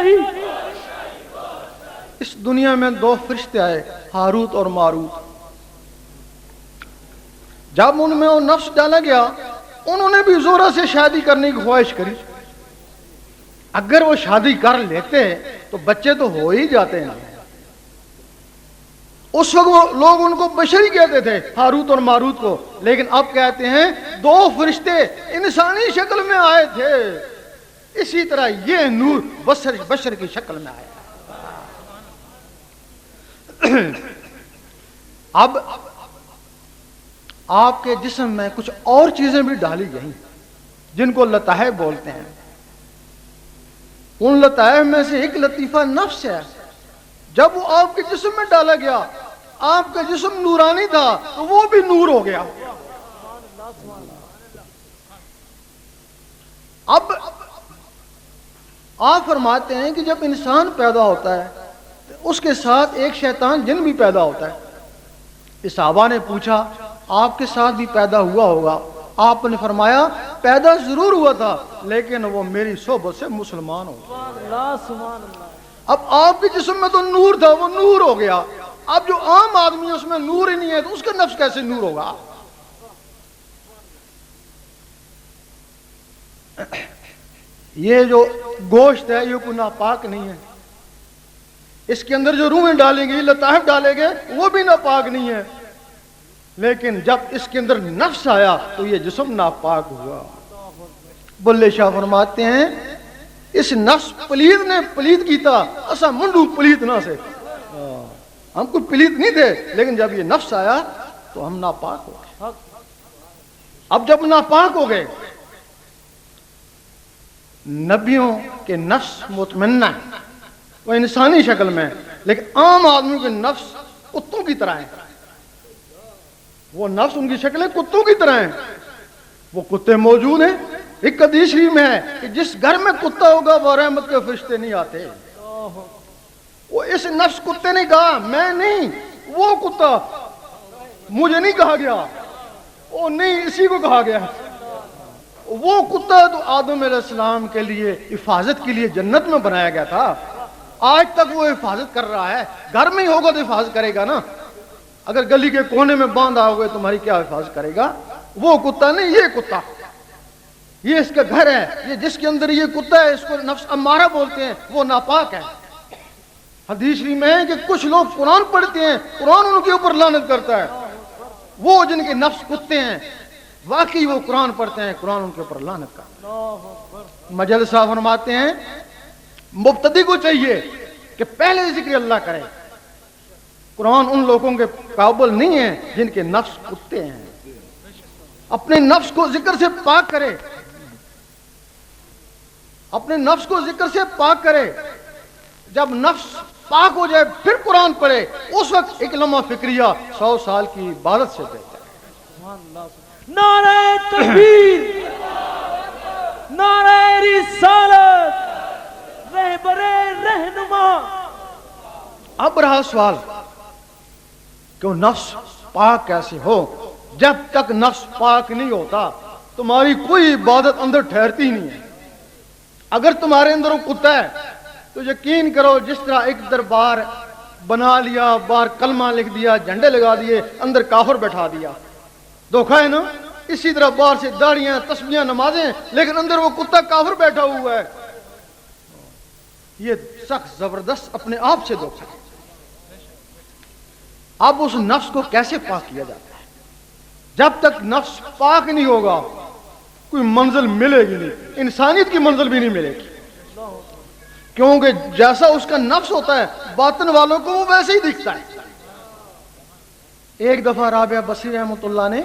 الہی. اس دنیا میں دو فرشتے آئے، ہاروت اور ماروت. جب ان میں وہ نفس ڈالا گیا، انہوں نے بھی زورہ سے شادی کرنے کی خواہش کری. اگر وہ شادی کر لیتے تو بچے تو ہو ہی جاتے ہیں. اس وقت وہ لوگ ان کو بشری کہتے تھے، ہاروت اور ماروت کو، لیکن اب کہتے ہیں دو فرشتے انسانی شکل میں آئے تھے. اسی طرح یہ نور بشر کی شکل میں آیا. اب آپ کے جسم میں کچھ اور چیزیں بھی ڈالی گئیں جن کو لطائف بولتے ہیں. ان لطائف میں سے ایک لطیفہ نفس ہے. جب وہ آپ کے جسم میں ڈالا گیا، آپ کا جسم نورانی تھا تو وہ بھی نور ہو گیا. اب آپ فرماتے ہیں کہ جب انسان پیدا ہوتا ہے تو اس کے ساتھ ایک شیطان جن بھی پیدا ہوتا ہے. صحابہ نے پوچھا آپ کے ساتھ بھی پیدا ہوا ہوگا؟ آپ نے فرمایا پیدا ضرور ہوا تھا لیکن وہ میری صحبت سے مسلمان ہو گیا. اب آپ کے جسم میں تو نور تھا، وہ نور ہو گیا. اب جو عام آدمی ہے اس میں نور ہی نہیں ہے تو اس کا نفس کیسے نور ہوگا؟ یہ جو گوشت ہے یہ کوئی ناپاک نہیں ہے. اس کے اندر جو روحیں ڈالیں گی، لطائف ڈالیں گے، وہ بھی ناپاک نہیں ہے. لیکن جب اس کے اندر نفس آیا تو یہ جسم ناپاک ہوا. بلے شاہ فرماتے ہیں اس نفس پلید نے پلید کیتا اسا منڈو پلید نہ سے. ہم کوئی پلید نہیں تھے لیکن جب یہ نفس آیا تو ہم ناپاک ہو گئے. اب جب ناپاک ہو گئے، نبیوں کے نفس مطمئنہ ہے، وہ انسانی شکل میں، لیکن عام آدمی کے نفس کتوں کی طرح ہیں. وہ نفس ان کی شکلیں کتوں کی طرح ہیں. وہ کتے موجود ہیں. ایک حدیث شریف میں ہے کہ جس گھر میں کتا ہوگا وہ رحمت کے فرشتے نہیں آتے. وہ اس نفس کتے نے کہا میں نہیں، وہ کتا مجھے نہیں کہا گیا، وہ نہیں اسی کو کہا گیا. وہ کتا تو آدم علیہ السلام کے لیے حفاظت کے لیے جنت میں بنایا گیا تھا. آج تک وہ حفاظت کر رہا ہے. گھر میں ہی ہوگا تو حفاظت کرے گا نا. اگر گلی کے کونے میں باندھا ہوگا تمہاری کیا حفاظت کرے گا؟ وہ کتا نہیں، یہ کتا، یہ اس کا گھر ہے. یہ جس کے اندر یہ کتا ہے اس کو نفس امارہ بولتے ہیں، وہ ناپاک ہے. حدیث شریف میں ہے کہ کچھ لوگ قرآن پڑھتے ہیں، قرآن ان کے اوپر لعنت کرتا ہے. وہ جن کے نفس کتے ہیں واقعی وہ قرآن پڑھتے ہیں، قرآن ان کے اوپر لعنت کرتا ہے. مجد صاحب فرماتے ہیں مبتدی کو چاہیے کہ پہلے ذکر اللہ کرے. قرآن ان لوگوں کے قابل نہیں ہے جن کے نفس کتے ہیں. اپنے نفس کو ذکر سے پاک کرے، اپنے نفس کو ذکر سے پاک کرے. جب نفس پاک ہو جائے پھر قرآن پڑھے، اس وقت ایک لمحہ فکریہ 100 سال کی عبادت سے بہتر ہے. نعرہ تکبیر، نعرہ رسالت، رہبر رہنما. اب رہا سوال کہ نفس پاک کیسے ہو؟ جب تک نفس پاک نہیں ہوتا تمہاری کوئی عبادت اندر ٹھہرتی نہیں ہے. اگر تمہارے اندر وہ کتا ہے تو یقین کرو جس طرح ایک دربار بنا لیا، باہر کلمہ لکھ دیا، جھنڈے لگا دیے، اندر کافر بیٹھا دیا، دھوکہ ہے نا. اسی طرح باہر سے داڑیاں، تسبیحاں، نمازیں، لیکن اندر وہ کتا کافر بیٹھا ہوا ہے. یہ سخت زبردست اپنے آپ سے دھوکہ ہے. اب اس نفس کو کیسے پاک کیا جاتا ہے؟ جب تک نفس پاک نہیں ہوگا کوئی منزل ملے گی نہیں، انسانیت کی منزل بھی نہیں ملے گی. کیونکہ جیسا اس کا نفس ہوتا ہے باطن والوں کو وہ ویسے ہی دکھتا ہے. ایک دفعہ رابعہ بصری رحمۃ اللہ نے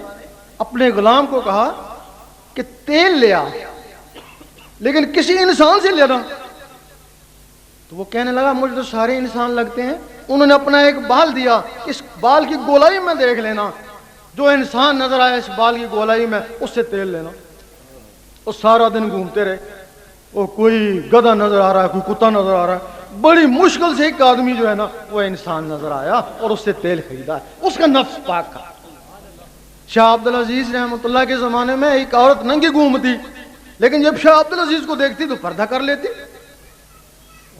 اپنے غلام کو کہا کہ تیل لے آ، لیکن کسی انسان سے لینا. تو وہ کہنے لگا مجھے تو سارے انسان لگتے ہیں. انہوں نے اپنا ایک بال دیا، اس بال کی گولائی میں دیکھ لینا، جو انسان نظر آئے اس بال کی گولائی میں اس سے تیل لینا. وہ سارا دن گھومتے رہے. وہ کوئی گدھا نظر آ رہا ہے، کوئی کتا نظر آ رہا ہے. بڑی مشکل سے ایک آدمی جو ہے نا وہ انسان نظر آیا اور اس سے تیل خریدا. اس کا نفس پاک تھا. شاہ عبدالعزیز رحمۃ اللہ کے زمانے میں ایک عورت ننگی گھومتی، لیکن جب شاہ عبدالعزیز کو دیکھتی تو پردہ کر لیتی.